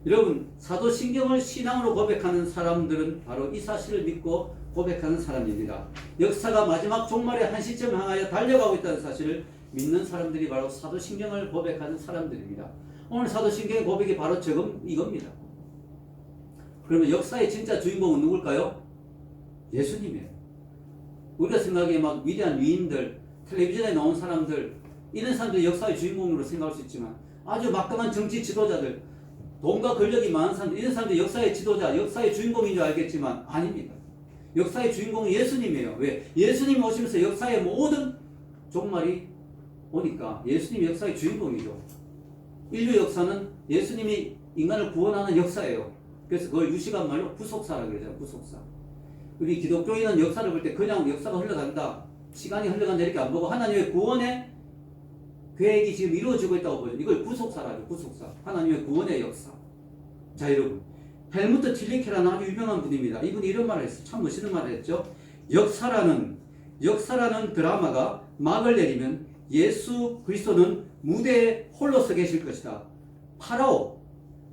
여러분, 사도신경을 신앙으로 고백하는 사람들은 바로 이 사실을 믿고 고백하는 사람입니다. 역사가 마지막 종말의 한 시점 향하여 달려가고 있다는 사실을 믿는 사람들이 바로 사도신경을 고백하는 사람들입니다. 오늘 사도신경의 고백이 바로 이겁니다. 그러면 역사의 진짜 주인공은 누굴까요? 예수님이에요. 우리가 생각에 막 위대한 위인들, 텔레비전에 나온 사람들, 이런 사람들이 역사의 주인공으로 생각할 수 있지만, 아주 막강한 정치 지도자들, 돈과 권력이 많은 사람들, 이런 사람들이 역사의 지도자, 역사의 주인공인 줄 알겠지만 아닙니다. 역사의 주인공은 예수님이에요. 왜? 예수님이 오시면서 역사의 모든 종말이 오니까 예수님이 역사의 주인공이죠. 인류 역사는 예수님이 인간을 구원하는 역사예요. 그래서 그걸 유시간 말로 구속사라고 그러잖아요. 구속사. 우리 기독교인은 역사를 볼 때 그냥 역사가 흘러간다, 시간이 흘러간다 이렇게 안 보고 하나님의 구원의 계획이 지금 이루어지고 있다고 보죠. 이걸 구속사라죠. 구속사. 하나님의 구원의 역사. 자, 여러분, 헬무트 틸리케라는 아주 유명한 분입니다. 이분이 이런 말을 했어요. 참 멋있는 말을 했죠. 역사라는 드라마가 막을 내리면 예수 그리스도는 무대에 홀로 서 계실 것이다. 파라오,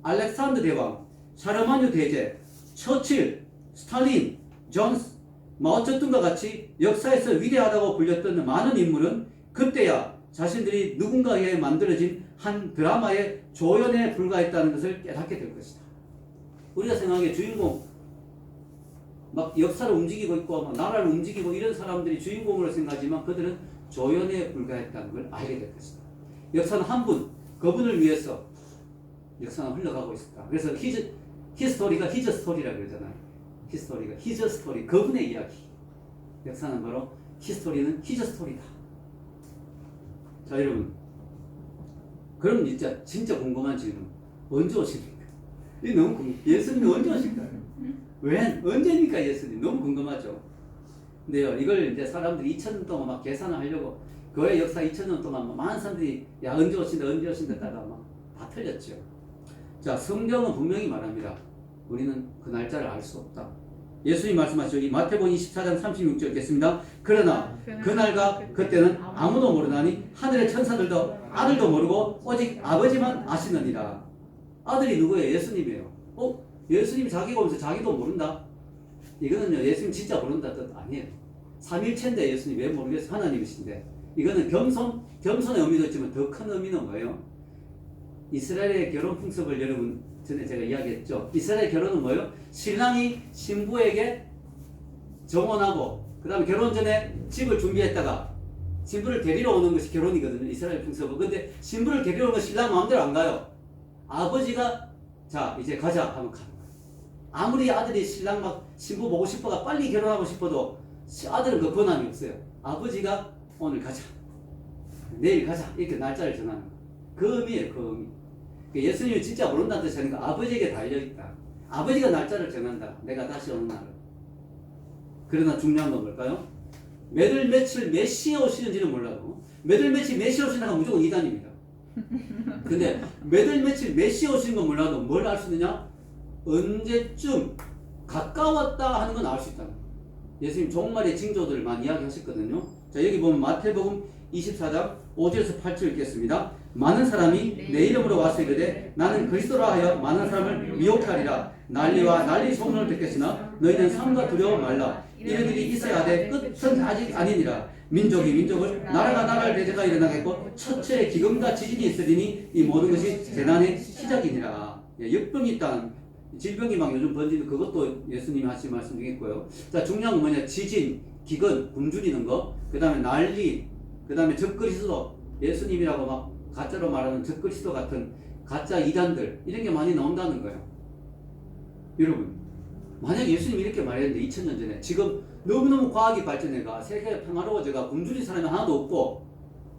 알렉산더 대왕, 샤르마뉴 대제, 처칠, 스탈린, 존스, 마오쩌둥과 같이 역사에서 위대하다고 불렸던 많은 인물은 그때야 자신들이 누군가에 의해 만들어진 한 드라마의 조연에 불과했다는 것을 깨닫게 될 것이다. 우리가 생각하기에 주인공, 막 역사를 움직이고 있고 막 나라를 움직이고 이런 사람들이 주인공으로 생각하지만 그들은 조연에 불과했다는 걸 알게 될 것이다. 역사는 한 분, 그분을 위해서 역사는 흘러가고 있었다. 그래서 히스토리가 히즈 스토리라고 그러잖아요. 히스토리가 히즈 스토리, 그분의 이야기. 역사는 바로 히스토리는 히즈 스토리다. 자, 여러분, 그럼 진짜 궁금한 질문, 언제 오십니까? 이 너무 예수님이 언제 오실까요? 왜? 언제니까 예수님? 너무 궁금하죠. 근데요, 이걸 이제 사람들이 2000년 동안 막 계산을 하려고, 교회 역사 2000년 동안 많은 사람들이 야 언제 오신다 따라 막 다 틀렸죠. 자, 성경은 분명히 말합니다. 우리는 그 날짜를 알 수 없다. 예수님 말씀하시죠. 이 마태복음 24장 36절 읽겠습니다. 그러나 그날과 그때는 아무도 모르나니 하늘의 천사들도 아들도 모르고 오직 아버지만 아시느니라. 아들이 누구예요? 예수님이에요. 예수님이 자기가 오면서 자기도 모른다? 이거는요, 예수님 진짜 모른다 뜻 아니에요. 삼일체인데 예수님 왜 모르겠어요? 하나님이신데. 이거는 겸손의 의미도 있지만 더 큰 의미는 뭐예요? 이스라엘의 결혼 풍습을 여러분 전에 제가 이야기했죠. 이스라엘 결혼은 뭐예요? 신랑이 신부에게 정혼하고 그 다음에 결혼 전에 집을 준비했다가 신부를 데리러 오는 것이 결혼이거든요. 이스라엘 풍습은. 근데 신부를 데리러 오는 건 신랑 마음대로 안 가요. 아버지가 자 이제 가자 하면 가는 거예요. 아무리 아들이 신랑 막 신부 보고 싶어가 빨리 결혼하고 싶어도 아들은 그 권한이 없어요. 아버지가 오늘 가자, 내일 가자 이렇게 날짜를 정하는 거예요. 그 의미예요. 그 의미. 예수님이 진짜 모른다는 뜻이 아니라 아버지에게 달려있다. 아버지가 날짜를 정한다. 내가 다시 오는 날을. 그러나 중요한 건 뭘까요? 몇월 며칠 몇 시에 오시는지는 몰라도 몇월 며칠 몇 시에 오시는 건 무조건 이단입니다. 근데 몇월 며칠 몇 시에 오시는 건 몰라도 뭘 알 수 있느냐? 언제쯤 가까웠다 하는 건 알 수 있다는 거예요. 예수님 종말의 징조들을 많이 이야기하셨거든요. 자, 여기 보면 마태복음 24장 5절에서 8절 읽겠습니다. 많은 사람이 내 이름으로 와서 이르되 나는 그리스도라 하여 많은 사람을 미혹하리라. 난리와 난리 소문을 듣겠으나 너희는 삼가 두려워 말라. 이런 일이 있어야 하되 끝은 아직 아니니라. 민족이 민족을 나라가 나라를 대제가 일어나겠고 첫째 기근과 지진이 있으리니 이 모든 것이 재난의 시작이니라. 역병이 있다는 질병이 막 요즘 번지는 그것도 예수님이 하신 말씀 중에 있고요. 자, 중요한 건 뭐냐? 지진, 기근, 굶주리는 거, 그 다음에 난리, 그 다음에 적그리스도, 예수님이라고 막 가짜로 말하는 적그리스도 같은 가짜 이단들, 이런 게 많이 나온다는 거예요. 여러분, 만약 예수님이 이렇게 말했는데 2000년 전에 지금 너무너무 과학이 발전해가 세계가 평화로워져가 굶주린 사람이 하나도 없고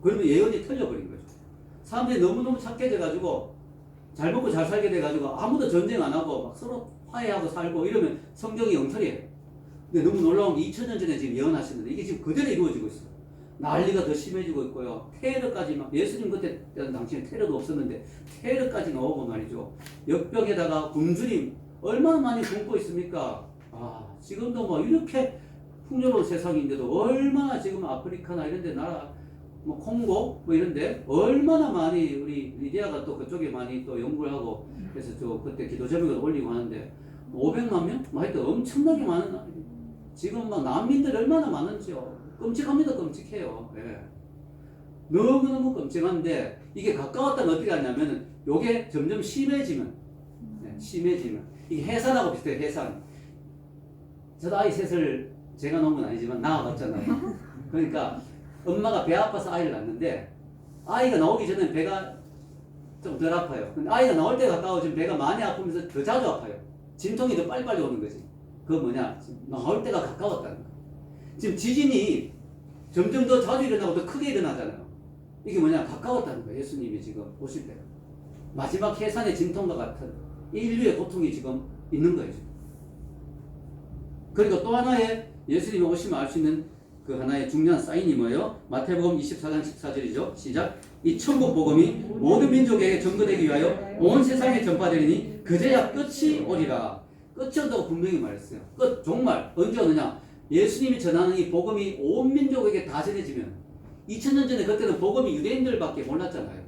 그러면 예언이 틀려버린 거죠. 사람들이 너무너무 착해져가지고 잘 먹고 잘 살게 돼가지고 아무도 전쟁 안 하고 막 서로 화해하고 살고 이러면 성경이 엉터리예요. 근데 너무 놀라운 게 2000년 전에 지금 예언하셨는데 이게 지금 그대로 이루어지고 있어요. 난리가 더 심해지고 있고요. 테러까지 막 예수님 그때 당시에 테러도 없었는데 테러까지 나오고 말이죠. 역병에다가 굶주림 얼마나 많이 굶고 있습니까? 아, 지금도 뭐 이렇게 풍요로운 세상인데도 얼마나 지금 아프리카나 이런 데 나라 뭐 콩고 뭐 이런데 얼마나 많이 우리 리디아가 또 그쪽에 많이 또 연구를 하고 그래서 저 그때 기도 제목을 올리고 하는데 500만 명? 뭐 하여튼 엄청나게 많은 지금 막 난민들 얼마나 많은지요. 끔찍합니다. 끔찍해요. 예. 너무너무 끔찍한데 이게 가까웠다는 어떻게 하냐면은 요게 점점 심해지면 심해지면 이게 해산하고 비슷해요. 해산. 저도 아이 셋을 제가 놓은 건 아니지만 낳아봤잖아요. 그러니까 엄마가 배 아파서 아이를 낳는데 아이가 나오기 전에 배가 좀 덜 아파요. 근데 아이가 나올 때 가까워지면 배가 많이 아프면서 더 자주 아파요. 진통이 더 빨리빨리 오는 거지. 그건 뭐냐? 나올 때가 가까웠다는 거. 지금 지진이 점점 더 자주 일어나고 더 크게 일어나잖아요. 이게 뭐냐? 가까웠다는 거예요. 예수님이 지금 오실 때가. 마지막 해산의 진통과 같은 인류의 고통이 지금 있는 거예요. 그리고 또 하나의 예수님이 오시면 알 수 있는 그 하나의 중요한 사인이 뭐예요? 마태복음 24장 14절이죠. 시작. 이 천국 복음이 모든 민족에게 전거되기 위하여 온 세상에 전파되리니 그제야 끝이 오리라. 끝이 온다고 분명히 말했어요. 끝, 종말. 언제 오느냐? 예수님이 전하는 이 복음이 온 민족에게 다 전해지면 2000년 전에 그때는 복음이 유대인들밖에 몰랐잖아요.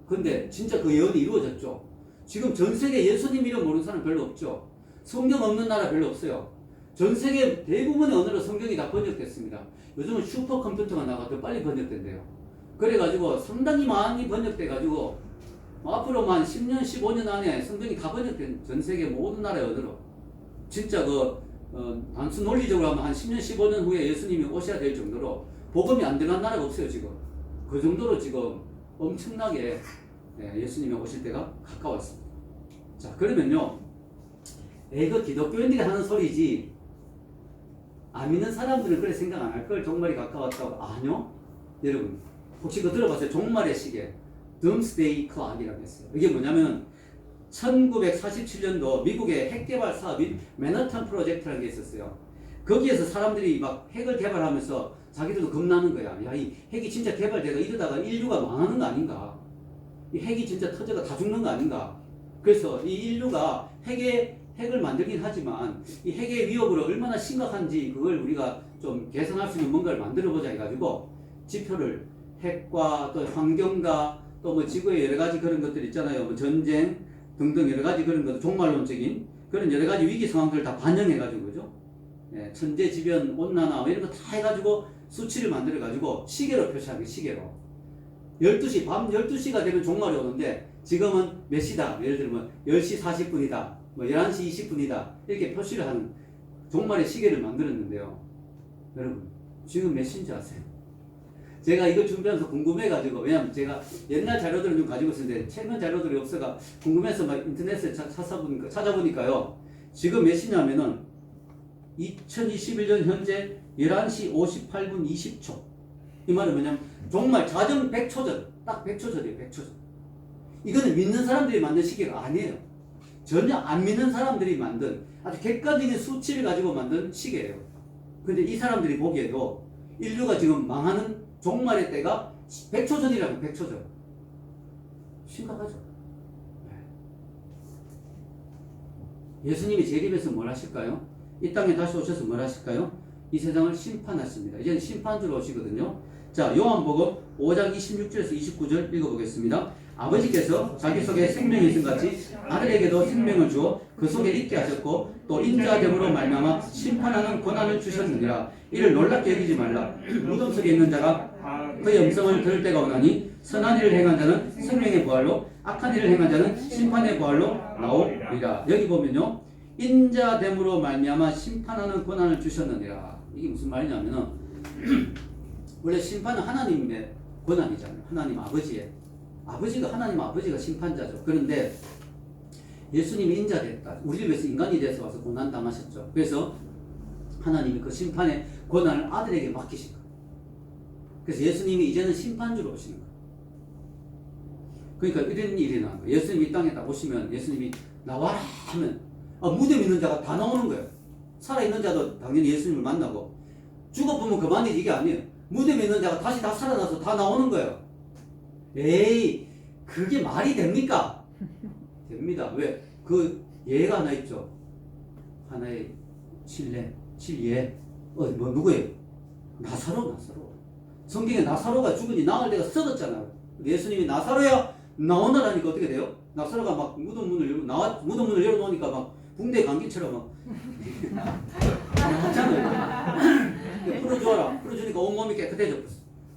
근데 진짜 그 예언이 이루어졌죠. 지금 전 세계 예수님 이름 모르는 사람 별로 없죠. 성경 없는 나라 별로 없어요. 전 세계 대부분의 언어로 성경이 다 번역됐습니다. 요즘은 슈퍼컴퓨터가 나가 더 빨리 번역된대요. 그래가지고 상당히 많이 번역돼가지고 앞으로만 10년, 15년 안에 성경이 다 번역된 전 세계 모든 나라의 언어로 진짜 단순 논리적으로 하면 한 10년, 15년 후에 예수님이 오셔야 될 정도로 복음이 안 들어간 나라가 없어요, 지금. 그 정도로 지금 엄청나게 예수님이 오실 때가 가까웠습니다. 자, 그러면요. 이거 기독교인들이 하는 소리지 안 믿는 사람들은 그래 생각 안 할 걸. 종말이 가까웠다고. 아니요. 여러분 혹시 그거 들어봤어요? 종말의 시계 Doomsday Clock이라고 했어요. 이게 뭐냐면 1947년도 미국의 핵 개발 사업인 맨하탄 프로젝트라는 게 있었어요. 거기에서 사람들이 막 핵을 개발하면서 자기들도 겁나는 거야. 야, 이 핵이 진짜 개발되고 이러다가 인류가 망하는 거 아닌가? 이 핵이 진짜 터져가 다 죽는 거 아닌가? 그래서 이 인류가 핵을 만들긴 하지만 이 핵의 위협으로 얼마나 심각한지 그걸 우리가 좀 개선할 수 있는 뭔가를 만들어보자 해가지고 지표를 핵과 또 환경과 또 뭐 지구의 여러 가지 그런 것들 있잖아요. 뭐 전쟁 등등 여러 가지 그런 것, 종말론적인 그런 여러 가지 위기 상황들을 다 반영해가지고 그죠? 예, 천재지변, 온난화 이런 거 다 해가지고 수치를 만들어 가지고 시계로 표시하는 거예요. 시계로. 12시 밤 12시가 되면 종말이 오는데 지금은 몇 시다. 예를 들면 10시 40분이다. 뭐 11시 20분이다. 이렇게 표시를 하는 종말의 시계를 만들었는데요. 여러분 지금 몇 시인지 아세요? 제가 이거 준비하면서 궁금해가지고, 왜냐면 제가 옛날 자료들을 좀 가지고 있었는데 최근 자료들이 없어가 궁금해서 막 인터넷에 찾아보니까요. 지금 몇 시냐면은 2021년 현재 11시 58분 20초. 이 말은 뭐냐면 정말 자정 100초 전, 딱 100초 전이에요. 100초 전. 이거는 믿는 사람들이 만든 시계가 아니에요. 전혀 안 믿는 사람들이 만든 아주 객관적인 수치를 가지고 만든 시계예요. 근데 이 사람들이 보기에도 인류가 지금 망하는 종말의 때가 100초 전이라고. 100초 전. 심각하죠. 예수님이 재림해서 뭘 하실까요? 이 땅에 다시 오셔서 뭘 하실까요? 이 세상을 심판하십니다. 이제는 심판주로 오시거든요. 자, 요한복음 5장 26절에서 29절 읽어보겠습니다. 아버지께서 자기 속에 생명이 있음 같이 아들에게도 생명을 주어 그 속에 있게 하셨고 또 인자됨으로 말미암아 심판하는 권한을 주셨느니라. 이를 놀랍게 여기지 말라. 무덤 속에 있는 자가 그의 음성을 들을 때가 오나니 선한 일을 행한 자는 생명의 부활로 악한 일을 행한 자는 심판의 부활로 나오리라. 여기 보면요. 인자됨으로 말미암아 심판하는 권한을 주셨느니라. 이게 무슨 말이냐면은 원래 심판은 하나님의 권한이잖아요. 하나님 아버지의. 하나님 아버지가 심판자죠. 그런데 예수님이 인자됐다. 우리를 위해서 인간이 돼서 와서 고난당하셨죠. 그래서 하나님이 그 심판의 권한을 아들에게 맡기신 거예요. 그래서 예수님이 이제는 심판주로 오시는 거예요. 그러니까 이런 일이 일어나는 거예요. 예수님이 이 땅에 딱 오시면 예수님이 나와라 하면 무덤 있는 자가 다 나오는 거예요. 살아있는 자도 당연히 예수님을 만나고 죽어보면 그만이지 이게 아니에요. 무덤에 있는 자가 다시 다 살아나서 다 나오는 거예요. 에이, 그게 말이 됩니까? 됩니다. 왜? 그 예가 하나 있죠. 하나의 칠예. 누구예요? 나사로. 성경에 나사로가 죽으니 나을 때가 썩었잖아요. 예수님이 나사로야 나오너라니까 어떻게 돼요? 나사로가 막 무덤 문을 열어놓으니까 막 붕대 감기처럼 막 나왔잖아요. 풀어주니까 온몸이 깨끗해졌어.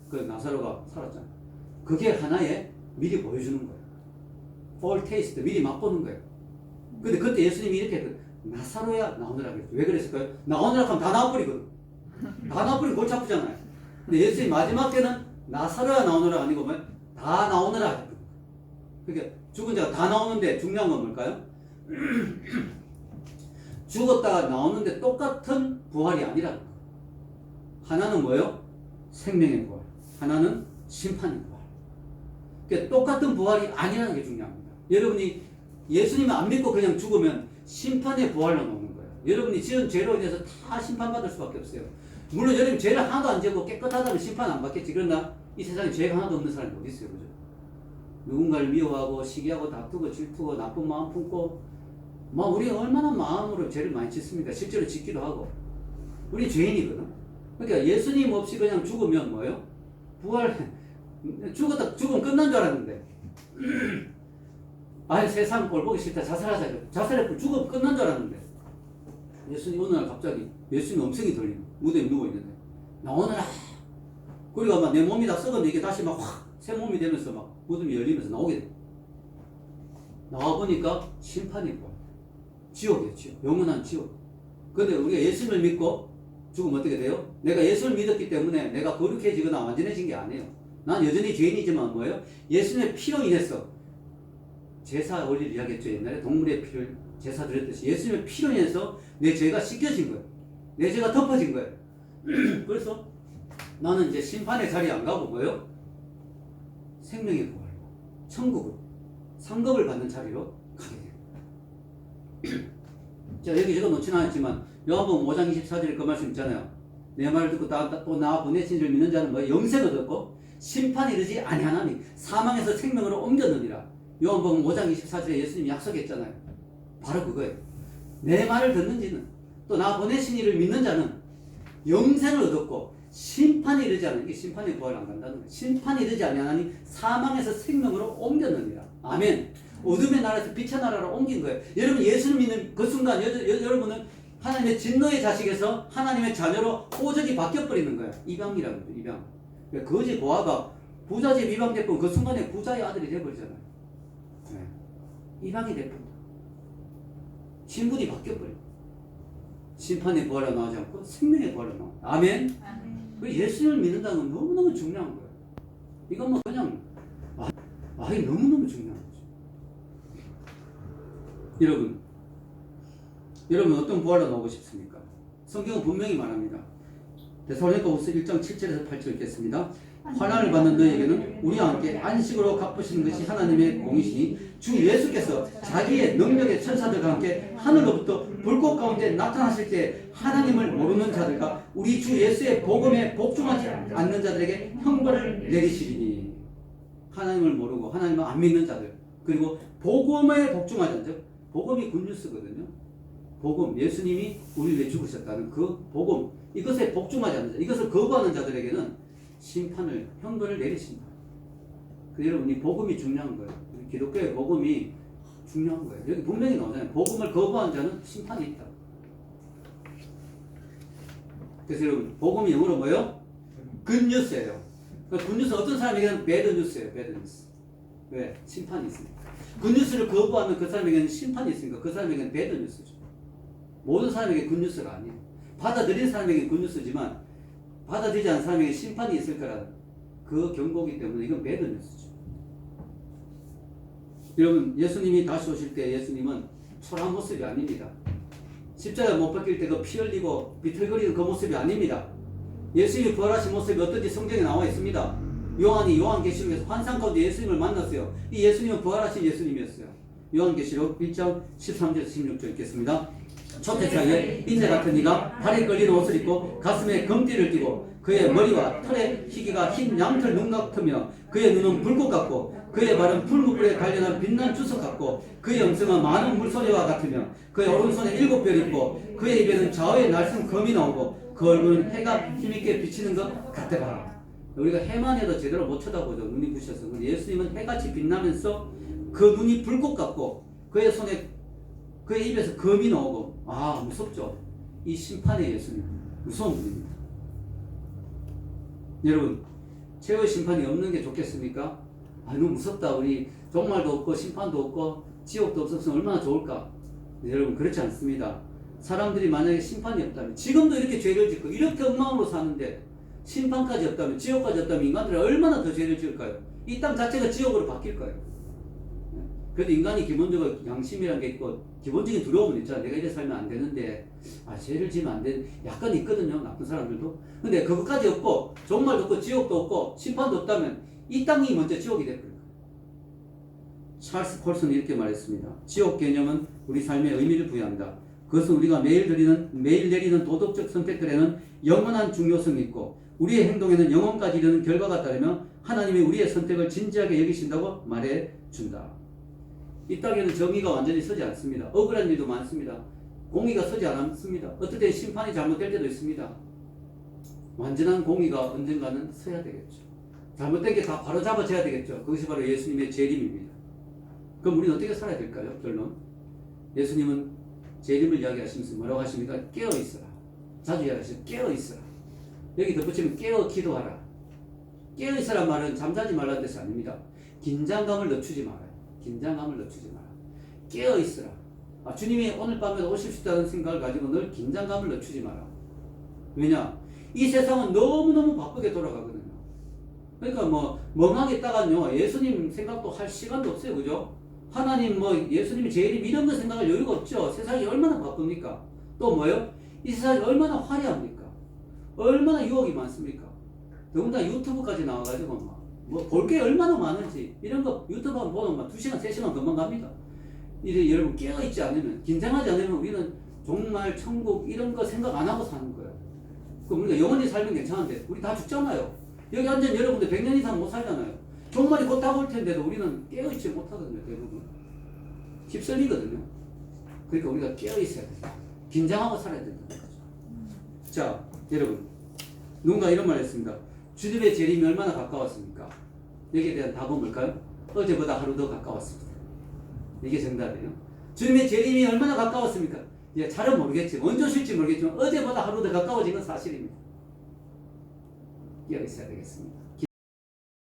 그 나사로가 살았잖아요. 그게 하나의 미리 보여주는 거예요. foretaste, 미리 맛보는 거예요. 근데 그때 예수님이 이렇게 나사로야 나오느라 그랬죠. 왜 그랬을까요? 나오느라 하면 다 나와버리거든. 다 나와버리면 골치 아프잖아요. 근데 예수님 마지막 때는 나사로야 나오느라 아니고 다 나오느라. 그러니까 죽은 자가 다 나오는데 중요한 건 뭘까요? 죽었다가 나오는데 똑같은 부활이 아니라는 거예요. 하나는 뭐예요? 생명의 부활. 하나는 심판의 부활. 그러니까 똑같은 부활이 아니라는 게 중요합니다. 여러분이 예수님을 안 믿고 그냥 죽으면 심판의 부활로 나오는 거예요. 여러분이 지은 죄로 인해서 다 심판받을 수밖에 없어요. 물론 여러분 죄를 하나도 안 지고 깨끗하다면 심판 안 받겠지. 그러나 이 세상에 죄가 하나도 없는 사람이 어디 있어요? 그죠? 누군가를 미워하고 시기하고 다투고 질투고 나쁜 마음 품고 우리 얼마나 마음으로 죄를 많이 짓습니까? 실제로 짓기도 하고. 우리 죄인이거든. 그러니까 예수님 없이 그냥 죽으면 뭐예요? 죽으면 끝난 줄 알았는데. 세상 꼴 보기 싫다. 자살하자. 자살했고 죽으면 끝난 줄 알았는데. 예수님 어느 날 갑자기 예수님 음성이 들리는 무대에 누워있는데. 나오느라. 그리고 막 내 몸이 다 썩었는데 이게 다시 막 새 몸이 되면서 막 무덤이 열리면서 나오게 돼. 나와보니까 심판이 있고. 지옥이에요, 지옥. 영원한 지옥. 근데 우리가 예수님을 믿고 죽으면 어떻게 돼요? 내가 예수를 믿었기 때문에 내가 거룩해지거나 완전해진 게 아니에요. 난 여전히 죄인이지만 뭐예요? 예수님의 피로 인해서 제사 원리를 이야기했죠. 옛날에 동물의 피를 제사 드렸듯이 예수님의 피로 인해서 내 죄가 씻겨진 거예요. 내 죄가 덮어진 거예요. 그래서 나는 이제 심판의 자리에 안 가고 뭐예요? 생명의 부활로 천국으로 상급을 받는 자리로 가게 돼요. 자, 여기 제가 놓지는 않았지만 요한복음 5장 24절에 그 말씀 있잖아요. 내 말을 듣고 또 나 보내신 줄 믿는 자는 뭐예요? 영생을 얻고 심판이 이르지 아니하나니 사망에서 생명으로 옮겼느니라. 요한복음 5장 24절에 예수님이 약속했잖아요. 바로 그거예요. 내 말을 듣는지는 또 나 보내신 이를 믿는 자는 영생을 얻었고 심판이 이르지 않으니, 이게 심판의 부활을 안 간다는 거예요. 심판이 이르지 아니하나니 사망에서 생명으로 옮겼느니라. 아멘. 어둠의 나라에서 빛의 나라로 옮긴 거예요. 여러분 예수를 믿는 그 순간 여러분은 하나님의 진노의 자식에서 하나님의 자녀로 오적이 바뀌어버리는 거야. 입양이라는 거죠. 입양. 거지 고아가 부자집 입양됐고 그 순간에 부자의 아들이 돼버리잖아요. 네. 입양이 돼버린다. 신분이 바뀌어버려. 심판의 부활로 나오지 않고 생명의 부활로 나와. 아멘. 그 예수님을 믿는다는 건 너무너무 중요한 거예요. 이건 뭐 그냥 이게 너무너무 중요한 거죠. 여러분 어떤 부활로 나오고 싶습니까? 성경은 분명히 말합니다. 데살로니가후서 1장 7절에서 8절 읽겠습니다. 환난을 받는 너에게는 우리와 함께 안식으로 갚으시는 것이 하나님의 공이시니 주 예수께서 자기의 능력의 천사들과 함께 하늘로부터 불꽃 가운데 나타나실 때 하나님을 모르는 자들과 우리 주 예수의 복음에 복종하지 않는 자들에게 형벌을 내리시리니. 하나님을 모르고 하나님을 안 믿는 자들, 그리고 복음에 복종하지 않는 자. 복음이 굿뉴스거든요. 복음, 예수님이 우리를 위해 죽으셨다는 그 복음, 이것에 복종하지 않는 자, 이것을 거부하는 자들에게는 심판을, 형벌을 내리신다. 여러분, 이 복음이 중요한 거예요. 기독교의 복음이 중요한 거예요. 여기 분명히 나오잖아요. 복음을 거부한 자는 심판이 있다. 그래서 여러분, 복음이 영어로 뭐예요? 굿뉴스예요. 굿뉴스는 어떤 사람에게는 배드뉴스예요. 배드뉴스. 왜? 심판이 있으니까. 굿뉴스를 거부하면 그 사람에게는 심판이 있으니까 그 사람에게는 배드뉴스죠. 모든 사람에게 굿뉴스가 아니에요. 받아들인 사람에게 굿뉴스지만 받아들이지 않은 사람에게 심판이 있을 거라는 그 경고이기 때문에 이건 배드뉴스죠. 여러분, 예수님이 다시 오실 때 예수님은 초라한 모습이 아닙니다. 십자가 못 박힐 때 그 피 흘리고 비틀거리는 그 모습이 아닙니다. 예수님이 부활하신 모습이 어떤지 성경에 나와 있습니다. 요한이 요한계시록에서 환상 가운데 예수님을 만났어요. 이 예수님은 부활하신 예수님이었어요. 요한계시록 1장 13절에서 16절 읽겠습니다. 초태사에 인재 같은 이가 발에 걸리는 옷을 입고 가슴에 금띠를 띠고 그의 머리와 털에 희귀가 흰 양털 눈 같으며 그의 눈은 불꽃 같고 그의 발은 풀무불에 관련한 빛난 주석 같고 그의 영성은 많은 물소리와 같으며 그의 오른손에 7별 있고 그의 입에는 좌우에 날쌘 검이 나오고 그 얼굴은 해가 힘있게 비치는 것 같더라. 우리가 해만 해도 제대로 못 쳐다보죠. 눈이 부셔서. 근데 예수님은 해같이 빛나면서 그 눈이 불꽃 같고 그의 손에 그의 입에서 검이 나오고 무섭죠. 이 심판의 예수님 무서운 분입니다. 여러분, 최후의 심판이 없는 게 좋겠습니까? 너무 무섭다. 우리 종말도 없고 심판도 없고 지옥도 없었으면 얼마나 좋을까. 여러분, 그렇지 않습니다. 사람들이 만약에 심판이 없다면, 지금도 이렇게 죄를 짓고 이렇게 엉망으로 사는데 심판까지 없다면, 지옥까지 없다면 인간들이 얼마나 더 죄를 지을까요? 이 땅 자체가 지옥으로 바뀔 거예요. 그래도 인간이 기본적으로 양심이라는 게 있고 기본적인 두려움은 있잖아요. 내가 이래 살면 안 되는데 죄를 지면 안 되는 약간 있거든요. 나쁜 사람들도. 근데 그것까지 없고 종말도 없고 지옥도 없고 심판도 없다면 이 땅이 먼저 지옥이 될 거예요. 찰스 콜슨이 이렇게 말했습니다. 지옥 개념은 우리 삶에 의미를 부여합니다. 그것은 우리가 매일 내리는 도덕적 선택들에는 영원한 중요성이 있고 우리의 행동에는 영원까지 이르는 결과가 따르며 하나님이 우리의 선택을 진지하게 여기신다고 말해준다. 이 땅에는 정의가 완전히 서지 않습니다. 억울한 일도 많습니다. 공의가 서지 않습니다. 어떨 때 심판이 잘못될 때도 있습니다. 완전한 공의가 언젠가는 서야 되겠죠. 잘못된 게 다 바로 잡아져야 되겠죠. 그것이 바로 예수님의 재림입니다. 그럼 우리는 어떻게 살아야 될까요? 결론. 예수님은 재림을 이야기하시면서 뭐라고 하십니까? 깨어있어라. 자주 이야기하시죠. 깨어있어라. 여기 덧붙이면 깨어 기도하라. 깨어있으란 말은 잠자지 말라는 뜻이 아닙니다. 긴장감을 늦추지 말아요. 긴장감을 늦추지 마라. 깨어있으라. 주님이 오늘 밤에 오실 수 있다는 생각을 가지고 늘 긴장감을 늦추지 마라. 왜냐? 이 세상은 너무너무 바쁘게 돌아가거든요. 그러니까 멍하게 있다가요 예수님 생각도 할 시간도 없어요. 그죠? 하나님 예수님이 재림 이런 거 생각할 여유가 없죠. 세상이 얼마나 바쁩니까? 또 뭐요? 이 세상이 얼마나 화려합니까? 얼마나 유혹이 많습니까? 더군다나 유튜브까지 나와가지고 볼 게 얼마나 많은지 이런 거 유튜브 한번 보면 2시간, 3시간 금방 갑니다. 이제 여러분 깨어있지 않으면, 긴장하지 않으면 우리는 정말 천국 이런 거 생각 안 하고 사는 거예요. 그럼 우리가 영원히 살면 괜찮은데 우리 다 죽잖아요. 여기 앉은 여러분들 100년 이상 못 살잖아요. 종말이 곧 다가올 텐데도 우리는 깨어있지 못하거든요. 대부분 휩쓸리거든요. 그러니까 우리가 깨어있어야 돼요. 긴장하고 살아야 된다는 거죠. 자, 여러분, 누군가 이런 말 했습니다. 주님의 재림이 얼마나 가까웠습니까? 여기에 대한 답은 뭘까요? 어제보다 하루 더 가까웠습니다. 이게 정답이에요. 주님의 재림이 얼마나 가까웠습니까? 이제 잘은 모르겠지만 언제 오실지 모르겠지만 어제보다 하루 더 가까워진 건 사실입니다. 기억이 있어야 되겠습니다.